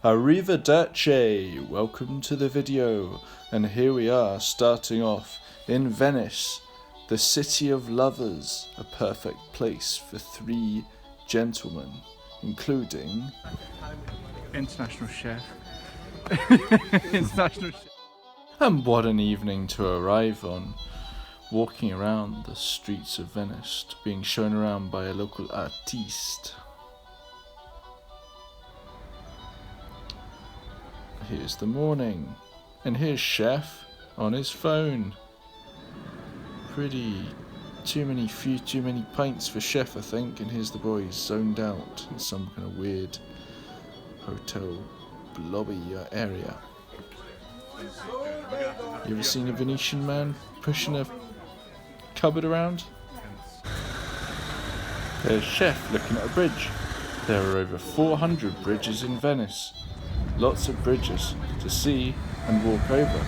Arrivederci! Welcome to the video, and here we are starting off in Venice, the city of lovers, a perfect place for 3 gentlemen, including international chef. International chef. And what an evening to arrive on, walking around the streets of Venice, being shown around by a local artiste. Here's the morning, and here's Chef on his phone. Too many pints for Chef, I think, and here's the boys zoned out in some kind of weird hotel lobby area. You ever seen a Venetian man pushing a cupboard around? There's Chef looking at a bridge. There are over 400 bridges in Venice. Lots of bridges to see and walk over.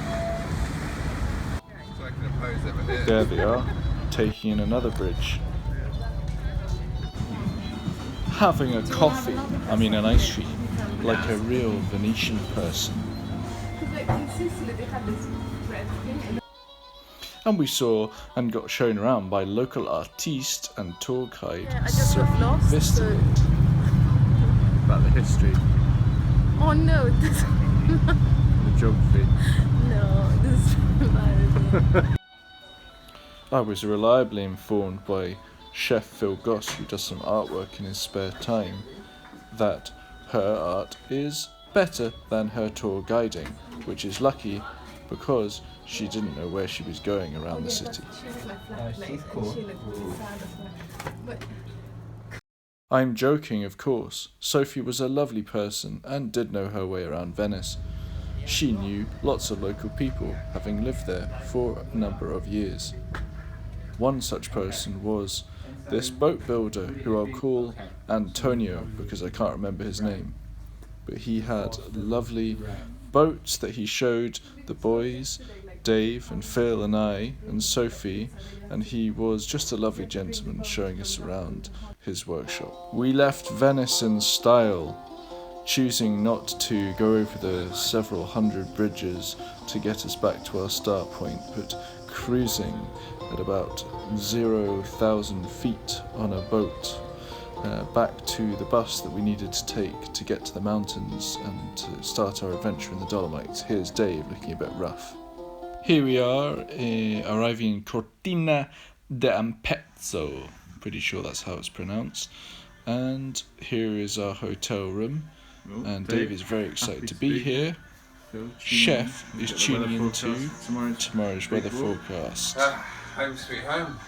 There they are, taking in another bridge. Having a coffee, an ice cream, like a real Venetian person. And we saw and got shown around by local artiste and tour guide Sophie Vista. About the history. Oh no, this The geography. no, this is I was reliably informed by Chef Phil Goss, who does some artwork in his spare time, that her art is better than her tour guiding, which is lucky because she didn't know where she was going around the city. I'm joking, of course. Sophie was a lovely person and did know her way around Venice. She knew lots of local people, having lived there for a number of years. One such person was this boat builder, who I'll call Antonio because I can't remember his name. But he had lovely boats that he showed the boys, Dave and Phil and I and Sophie, and he was just a lovely gentleman showing us around his workshop. We left Venice in style, choosing not to go over the several hundred bridges to get us back to our start point, but cruising at about 0,000 feet on a boat back to the bus that we needed to take to get to the mountains and to start our adventure in the Dolomites. Here's Dave looking a bit rough. Here we are, arriving in Cortina d'Ampezzo. Pretty sure that's how it's pronounced. And here is our hotel room. And Dave is very excited to be here. Chef is tuning into tomorrow's weather forecast. Home sweet home.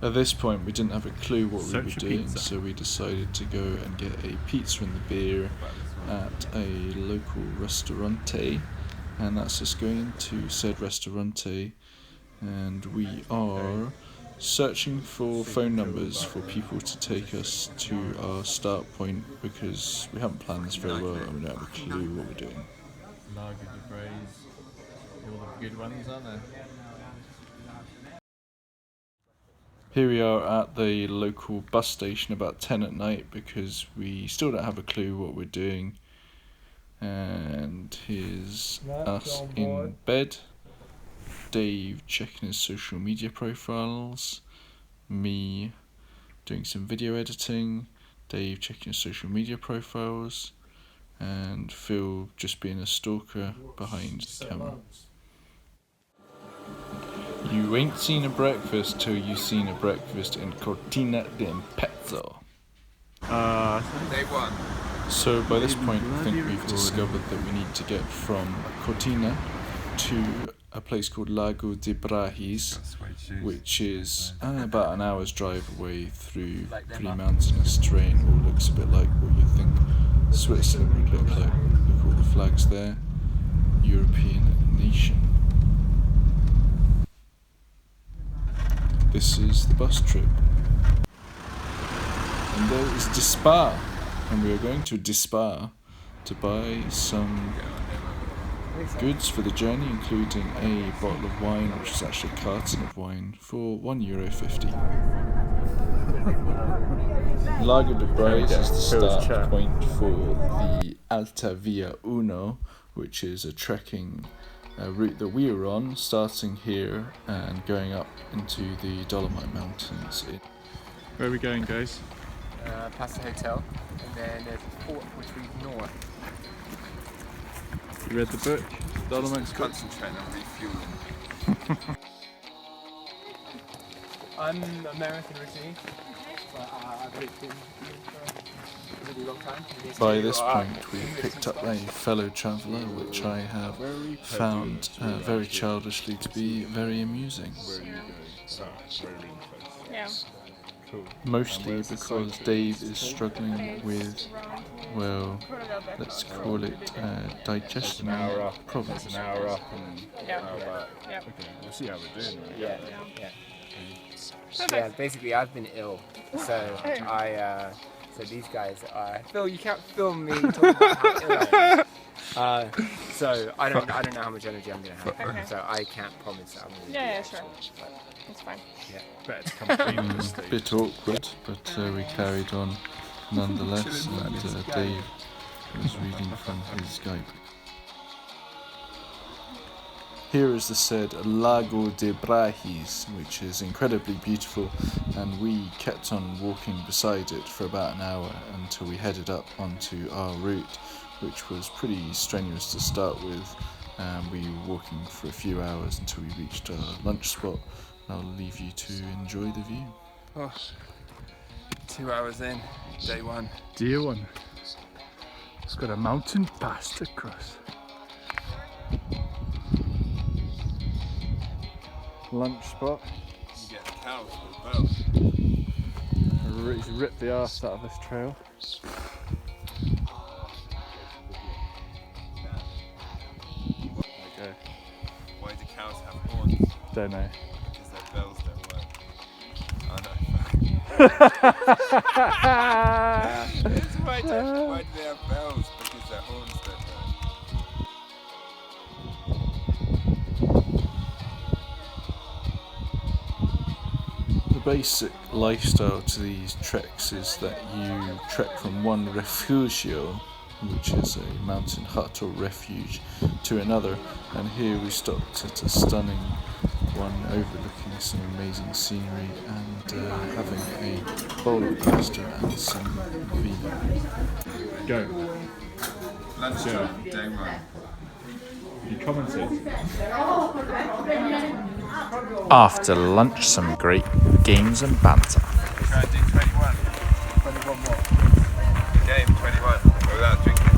At this point, we didn't have a clue what we were Search for doing, pizza. so we decided to go and get a pizza and the beer at a local restaurante, and that's us going into said restaurante, and we are searching for phone numbers for people to take us to our start point because we haven't planned this very well and we don't have a clue what we're doing. Lager de Braise. All the good ones, aren't there? Here we are at the local bus station about 10 at night because we still don't have a clue what we're doing. And here's us in bed, Dave checking his social media profiles, me doing some video editing, Dave checking his social media profiles, and Phil just being a stalker behind the camera. You ain't seen a breakfast till you seen a breakfast in Cortina d'Ampezzo. Day one. So by this point, I think we've discovered that we need to get from Cortina to a place called Lago de Brajes, which is about an hour's drive away through pretty mountainous terrain. All looks a bit like what you think Switzerland would look like. Look at all the flags there. European nation. This is the bus trip. And there is Dispar. And we are going to Dispar to buy some goods for the journey, including a bottle of wine, which is actually a carton of wine, for €1.50. Lago de Brais is the start point for the Alta Via Uno, which is a trekking route that we were on, starting here and going up into the Dolomite Mountains. Where are we going, guys? Past the hotel, and then there's a fort which we ignore. You read the book? Dolomites book? Concentrating on refueling. I'm American originally, but I've lived in for a really long time. By this point, we picked up a fellow traveller, which I have found very childishly to be very amusing. Yeah. Mostly because Dave is struggling with, well, let's call it digestion problems. An hour up and Yeah. an hour back. Yeah. Okay, we'll see how we're doing. Right? Yeah. Perfect. Yeah, basically I've been ill, so so these guys are. Phil, you can't film me talking about how ill I am. So I don't know how much energy I'm gonna have, Okay. so I can't promise that I'm gonna. Yeah, sure. That's fine. Better to complete this stage. Bit awkward, but we carried on nonetheless, and Dave was reading from his guidebook. Here is the said Lago de Brais, which is incredibly beautiful, and we kept on walking beside it for about an hour until we headed up onto our route, which was pretty strenuous to start with. We were walking for a few hours until we reached our lunch spot. I'll leave you to enjoy the view. Oh, 2 hours in, day one. Dear one. It's got a mountain pass to cross. Lunch spot. You get the cows for the bells. He's ripped the arse out of this trail. Okay. Why do cows have horns? Don't know. Because their bells don't work. Oh no. Why do they have bells? Because their horns don't work. The basic lifestyle to these treks is that you trek from one refugio, which is a mountain hut or refuge, to another, and here we stopped at a stunning one overlooking some amazing scenery and having a bowl of pasta and some vino. Go. Lunchtime, day one. You commented. After lunch, some great games and banter. Try and do 21. 21 more. Game 21. Without drinking.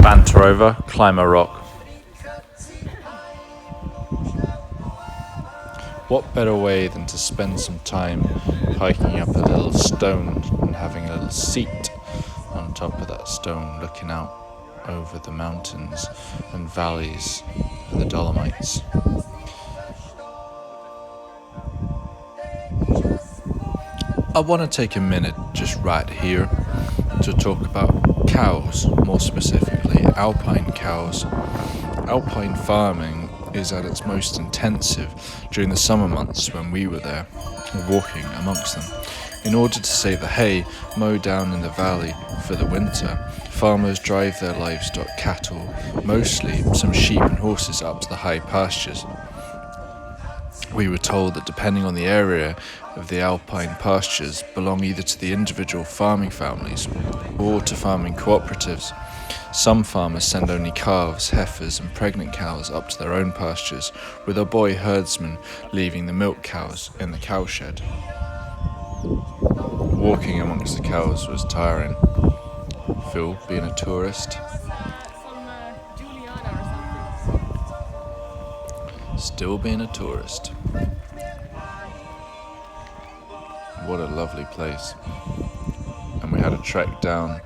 Banter over, climb a rock. What better way than to spend some time hiking up a little stone and having a little seat on top of that stone, looking out over the mountains and valleys of the Dolomites. I want to take a minute just right here to talk about cows, more specifically alpine cows. Alpine farming is at its most intensive during the summer months when we were there, walking amongst them. In order to save the hay mowed down in the valley for the winter, farmers drive their livestock, cattle, mostly some sheep and horses, up to the high pastures. We were told that depending on the area of the alpine pastures belong either to the individual farming families or to farming cooperatives. Some farmers send only calves, heifers and pregnant cows up to their own pastures, with a boy herdsman leaving the milk cows in the cowshed. Walking amongst the cows was tiring. Phil, being a tourist, still being a tourist. What a lovely place. And we had a trek down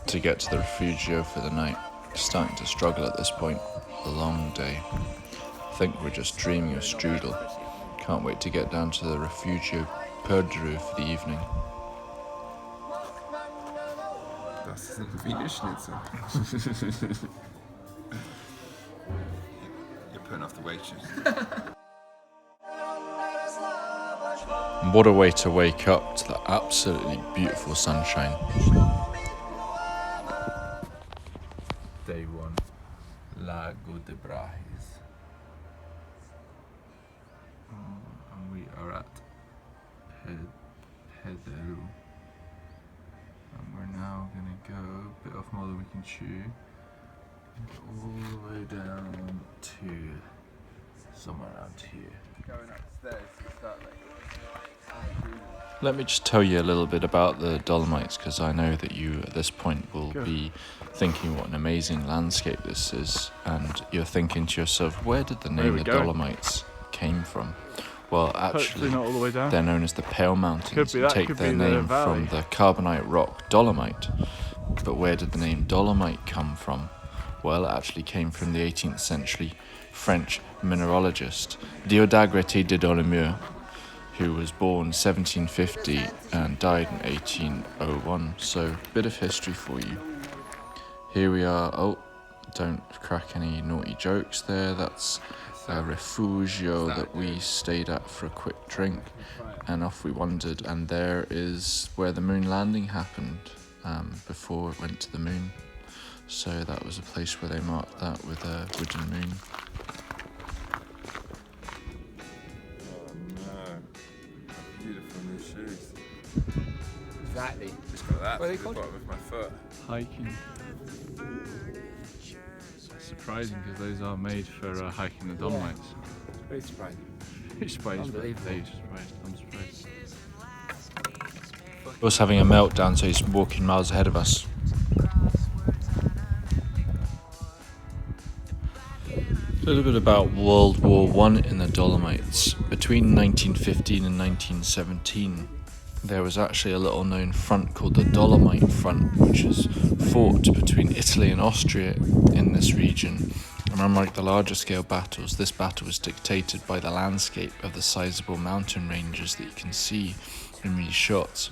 to get to the refugio for the night. Starting to struggle at this point. A long day. think we're just dreaming of strudel. Can't wait to get down to the Refugio Perdru for the evening. Das ist ein Wiener Schnitzel. You're putting off the waitress. And what a way to wake up to the absolutely beautiful sunshine. Day 1, Lago de Brajes. And we are at Pederu. And we're now going to go a bit off more than we can chew. And go all the way down to somewhere around here. Going upstairs to start Let me just tell you a little bit about the Dolomites, because I know that you at this point will be thinking what an amazing landscape this is, and you're thinking to yourself, where did the name we the going? Dolomites came from? Well, Hopefully actually, not all the way down. they're known as the Pale Mountains Could be and that, take could their be the name valley. from the carbonite rock Dolomite. But where did the name Dolomite come from? Well, it actually came from the 18th century French mineralogist Diodagrete de Dolomieu, who was born 1750 and died in 1801. So, a bit of history for you. Here we are. Oh, don't crack any naughty jokes there. That's a refugio that we stayed at for a quick drink, and off we wandered. And there is where the moon landing happened before it went to the moon. So that was a place where they marked that with a wooden moon. beautiful new shoes. Exactly. Just got that What are they to the called? bottom of my foot. Hiking. That's surprising because those are made for hiking the Dolomites. Very surprising. You're surprised, but Unbelievable. you're surprised. I'm surprised. He was having a meltdown, so he's walking miles ahead of us. A little bit about World War I in the Dolomites. Between 1915 and 1917, there was actually a little known front called the Dolomite Front, which was fought between Italy and Austria in this region. And unlike the larger scale battles, this battle was dictated by the landscape of the sizable mountain ranges that you can see in these shots.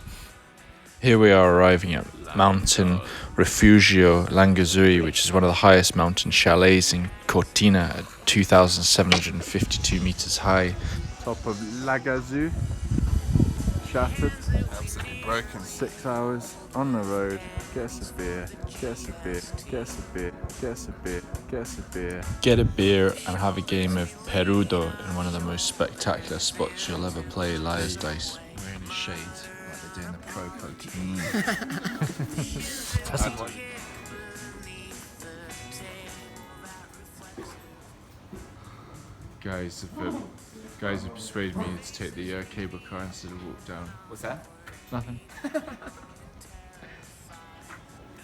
Here we are arriving at Mountain Refugio Langazzuri, which is one of the highest mountain chalets in Cortina at 2,752 meters high. Top of Lagazoo. Shattered. Absolutely broken. 6 hours on the road. Get us a beer. Get us a beer. Get us a beer. Get us a beer. Get us a beer. Get a beer and have a game of Perudo in one of the most spectacular spots you'll ever play Liar's Dice. Wearing his shades like they're doing the pro poker. Guys have persuaded me to take the cable car instead of walk down. What's that? Nothing.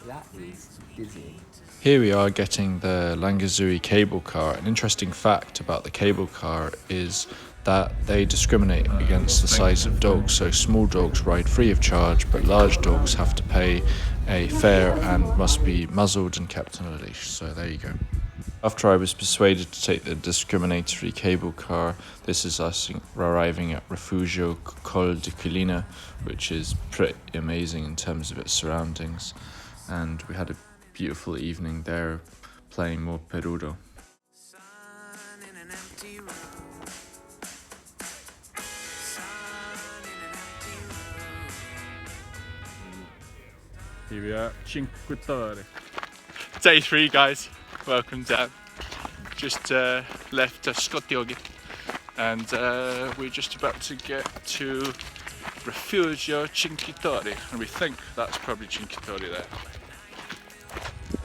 That is dizzying. Here we are getting the Langazzuri cable car. An interesting fact about the cable car is that they discriminate against the size of dogs. So small dogs ride free of charge, but large dogs have to pay a fare and must be muzzled and kept on a leash. So there you go. After I was persuaded to take the discriminatory cable car, this is us arriving at Refugio Col di Collina, which is pretty amazing in terms of its surroundings. And we had a beautiful evening there playing more Perudo. Here we are, Cinque Torre. Day 3, guys. Welcome down. Just left Scottiogi, and we're just about to get to Refugio Cinque Torre, and we think that's probably Cinque Torre there.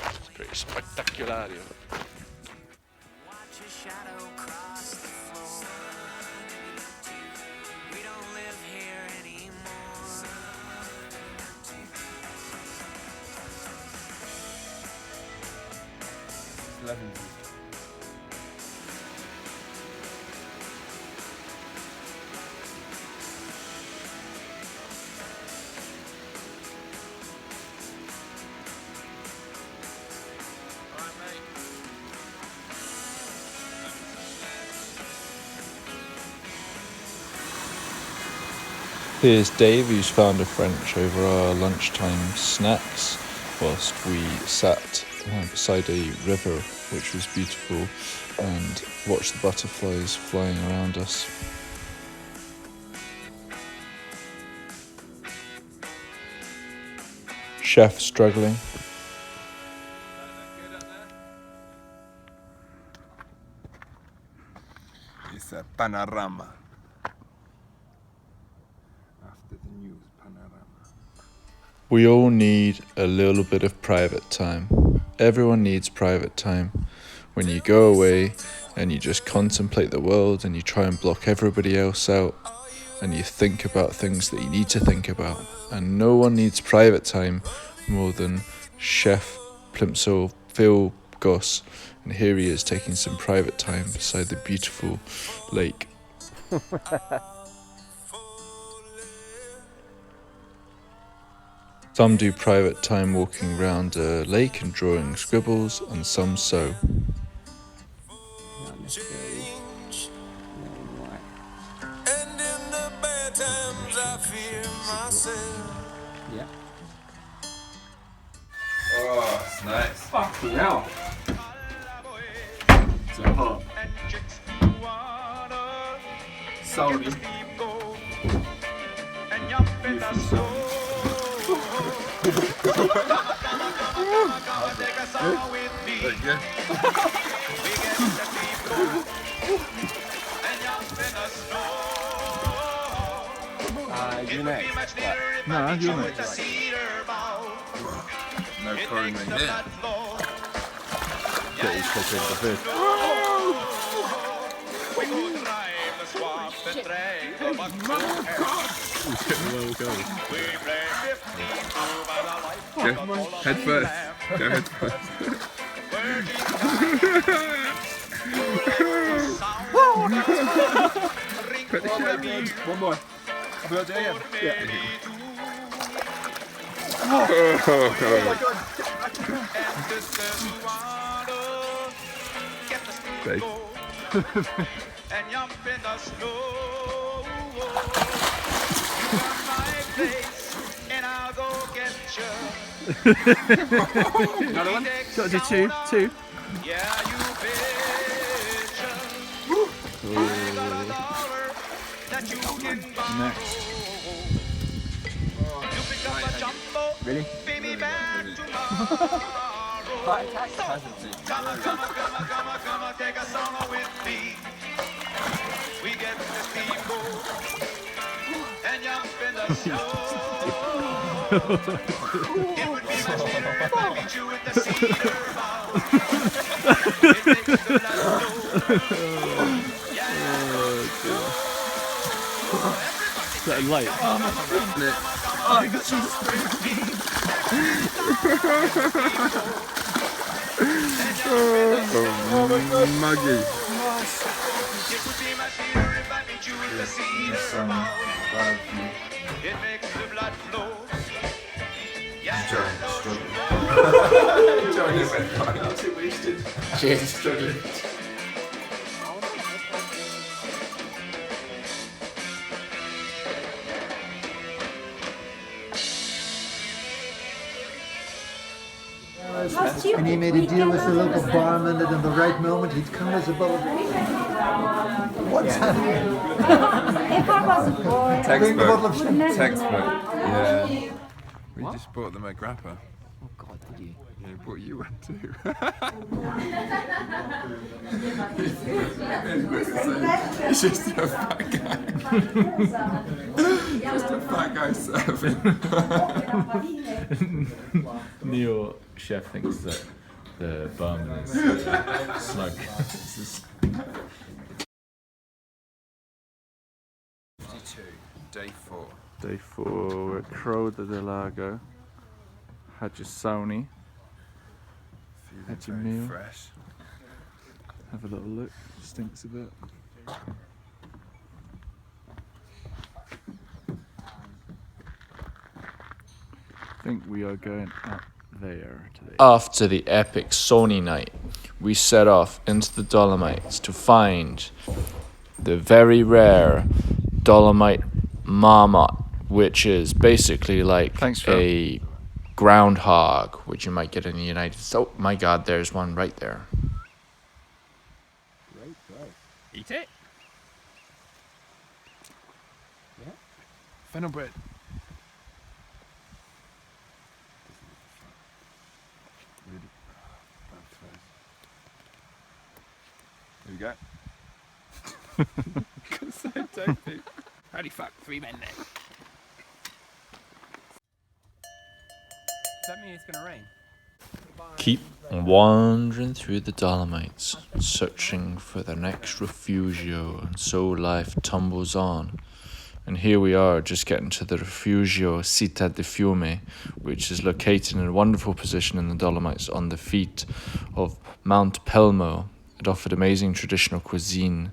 It's pretty spectacular. Here's Dave, who's found a French over our lunchtime snacks, whilst we sat beside a river, which was beautiful, and watched the butterflies flying around us. Chef struggling. It's a panorama. After the news, panorama. We all need a little bit of private time. Everyone needs private time. When you go away and you just contemplate the world and you try and block everybody else out and you think about things that you need to think about. And no one needs private time more than Chef Plimsoll Phil Goss. And here he is taking some private time beside the beautiful lake. Some do private time walking around a lake and drawing scribbles, and some sew. Not necessarily. No, why? And in the bad times I fear myself. Yeah. Oh, it's nice. Fucking hell. So hot. Salty. You next. What? No, you're next. No pouring in here. Get his cock into the bed. Head first. Go head first. One more. And jump in the snow. My place, and I'll go get you. Another one? Got to do two. Yeah, you betcha. I got a dollar that you can borrow. You pick up a jumbo, Really? baby, back tomorrow. Come on, take a song with me. We get the steamboat and jump in the snow. It would be much better if I meet you at the cedar bowl. It makes the blood flow. Yeah. Is that light? Muggy. It would be much better if I meet you at the cedar bowl. It makes the blood flow. Yeah. Cheers. And he made a deal with the local barman that in the right moment he'd come as a bottle. What's happening? If I was a boy, Bring the bottle of champagne. Textbook. Yeah. We just bought them a grappa. Oh God, did you? Yeah, we bought you one too. It's just a fat guy. Just a fat guy serving. Neil Chef thinks that the barman is slug. Day 4. Day 4, we're at Croda del Lago. Had your Sony. Feeling Had your very meal. fresh. Have a little look. Stinks a bit. I think we are going up there today. After the epic Sony night, we set off into the Dolomites to find the very rare Dolomite marmot which is basically like Thanks, Phil. a groundhog, which you might get in the United States. Oh my God, there's one right there. Eat it. Yeah. Fennel bread. Here we go. So dopey. Holy fuck, 3 men there. Does that mean it's gonna rain? Keep wandering through the Dolomites, searching for their next refugio, and so life tumbles on. And here we are, just getting to the Refugio Città di Fiume, which is located in a wonderful position in the Dolomites on the feet of Mount Pelmo. It offered amazing traditional cuisine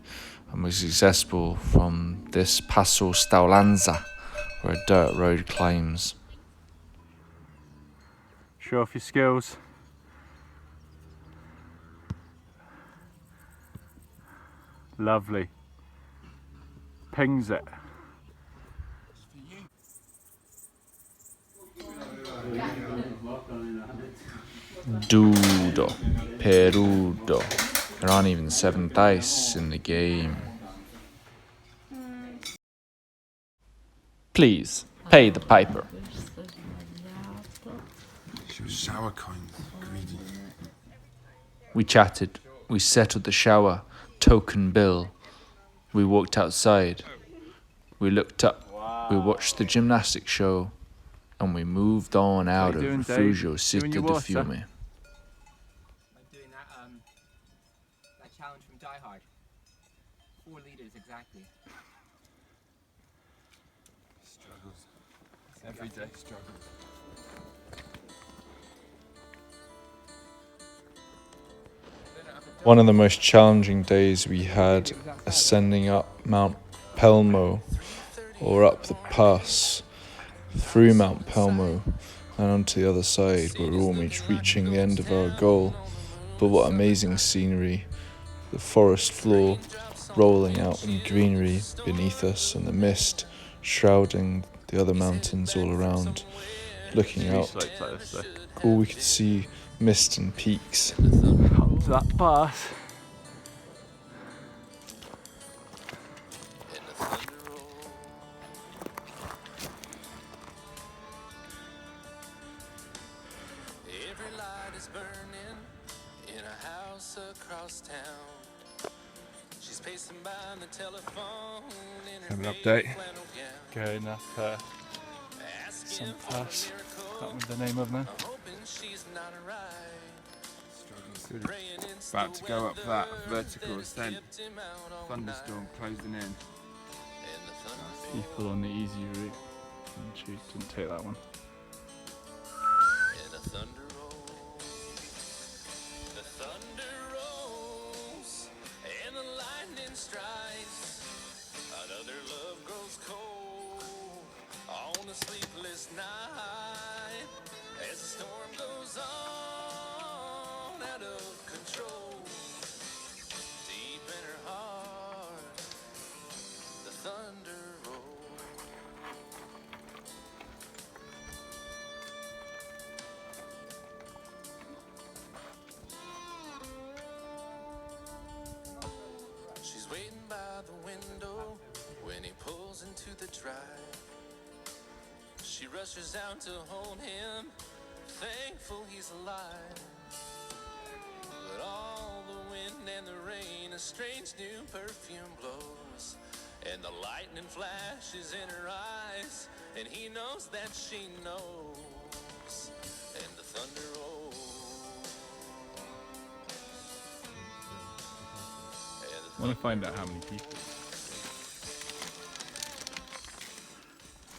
and was accessible from this Passo Staulanza, where a dirt road climbs. Show off your skills. Lovely. Pings it. Dudo, Perudo. There aren't even 7 dice in the game. Please, pay the piper. She was shower coins, greedy. We chatted, we settled the shower, token bill. We walked outside, we looked up, we watched the gymnastics show, and we moved on out of Refugio Città di Fiume. I'm doing that challenge from Die Hard. 4 liters exactly. Struggles. Everyday struggles. One of the most challenging days we had ascending up Mount Pelmo, or up the pass through Mount Pelmo and onto the other side. We're almost reaching the end of our goal, but what amazing scenery, the forest floor rolling out in greenery beneath us and the mist shrouding the other mountains all around. Looking out, all we could see mist and peaks. Up to that pass. Every light is burning in a house across town. She's pacing by the telephone in her Have an update. flannel gown. Going up some pass. Can't remember the name of now. Hoping she's not right. About to go up that vertical ascent. Thunderstorm closing in. People on the easy route. And she didn't take that one. And the thunder rolls, and the lightning strikes. Another love grows cold on a sleepless night. As the storm goes on out of control, deep in her heart, the thunder rolls. She's waiting by the window when he pulls into the drive. She rushes out to hold him, thankful he's alive. But all the wind and the rain, a strange new perfume blows, and the lightning flashes in her eyes, and he knows that she knows, and the thunder rolls. I want to find out how many people.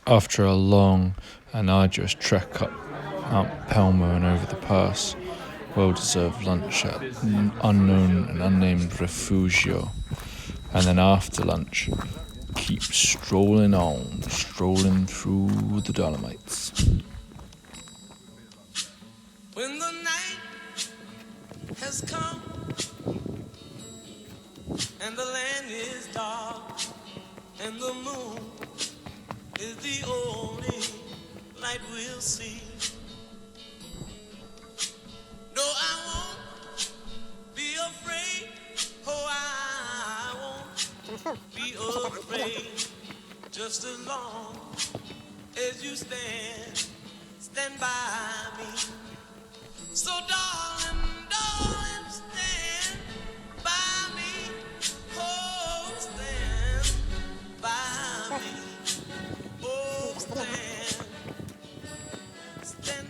After a long and arduous trek up Mount Pelmo and over the pass, well-deserved lunch at an unknown and unnamed refugio, and then after lunch, keep strolling on, strolling through the Dolomites. When the night has come and the land is dark and the moon is the only tonight we'll see. No, I won't be afraid. Oh, I won't be afraid. Just as long as you stand by me. So darling, darling, stand by me. Oh, stand by me. Oh, stand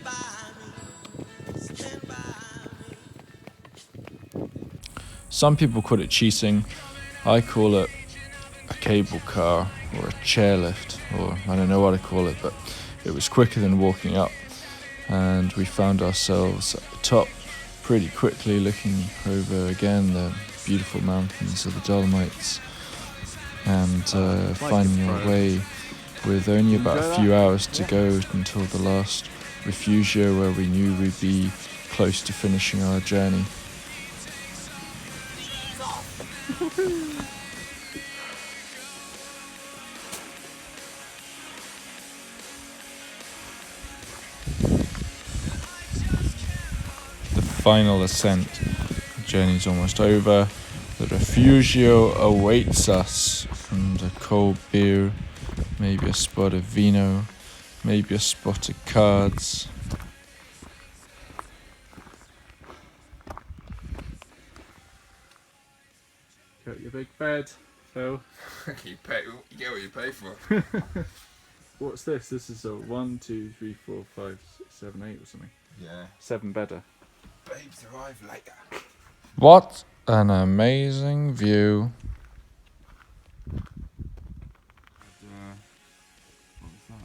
by me. Stand by me. Some people call it cheating. I call it a cable car or a chairlift, or I don't know what I call it, but it was quicker than walking up. And we found ourselves at the top pretty quickly, looking over again the beautiful mountains of the Dolomites, and finding our way with only about a few hours to go until the last refugio, where we knew we'd be close to finishing our journey. The final ascent. The journey's almost over. The refugio awaits us, and a cold beer, maybe a spot of vino, maybe a spot of cards. Got your big bed, Phil. You get what you pay for. What's this? This is a 1, 2, 3, 4, 5, 6, 7, 8 or something. Yeah. 7 bedder. Babes arrive later. What an amazing view. What was that?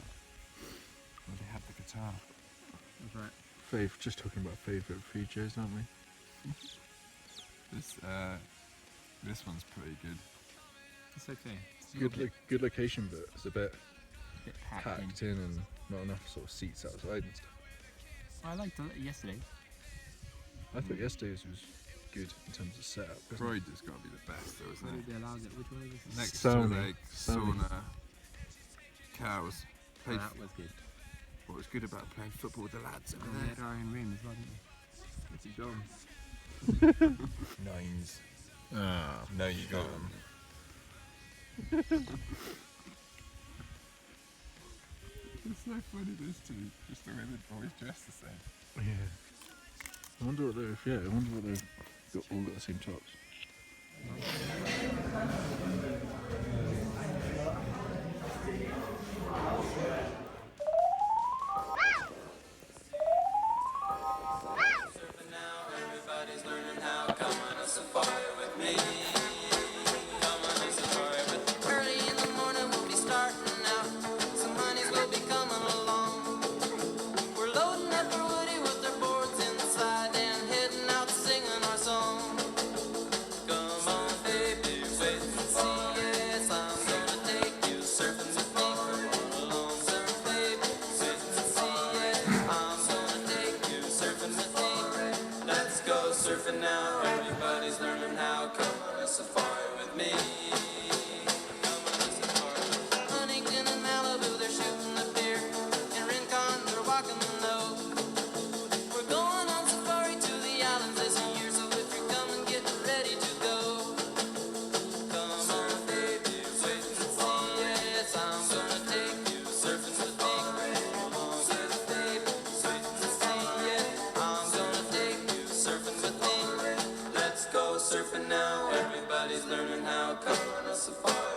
Oh, they had the guitar. That's right. Just talking about favourite features, aren't we? This one's pretty good. It's okay. Good location, but it's a bit Packed in and not enough sort of seats outside and stuff. I liked it yesterday. I thought yesterday's was good in terms of setup. Freud has got to be the best, though, isn't it? Which one is it? Next Sauna. to like sauna, cows. Played That was good. what was good about playing football with the lads over We there? had our own room as well, didn't we? Nines. Ah, No, you got them. It's so funny this too. Just the way they've always dressed the same. yeah. I wonder what they've all got the same tops. Everybody's learning how. Come on a safari with me. Come on a safari with me. Early in the morning we'll be starting out. Some honeys will be coming along. We're loading up our woody with our boards inside and heading out singing our song. Come on, baby, wait and see. Yes, I'm gonna take you surfing with me. Come along, surf, baby, wait and see. Yes, I'm gonna take you surfing with me. Let's go surfing now. Everybody's learning how. Come on a safari with me. Come on a safari. Huntington and Malibu, they're shooting the deer. In Rincon, they're walking the nose. We're going on safari to the islands this year, so if you're coming, get ready to go. Come on, baby, wait and see. Yes, I'm gonna take you surfing with me. Come on, baby, wait and see. Yes, I'm gonna take you surfing with me. Let's go surfing now. Everybody's learning how. Come on a safari.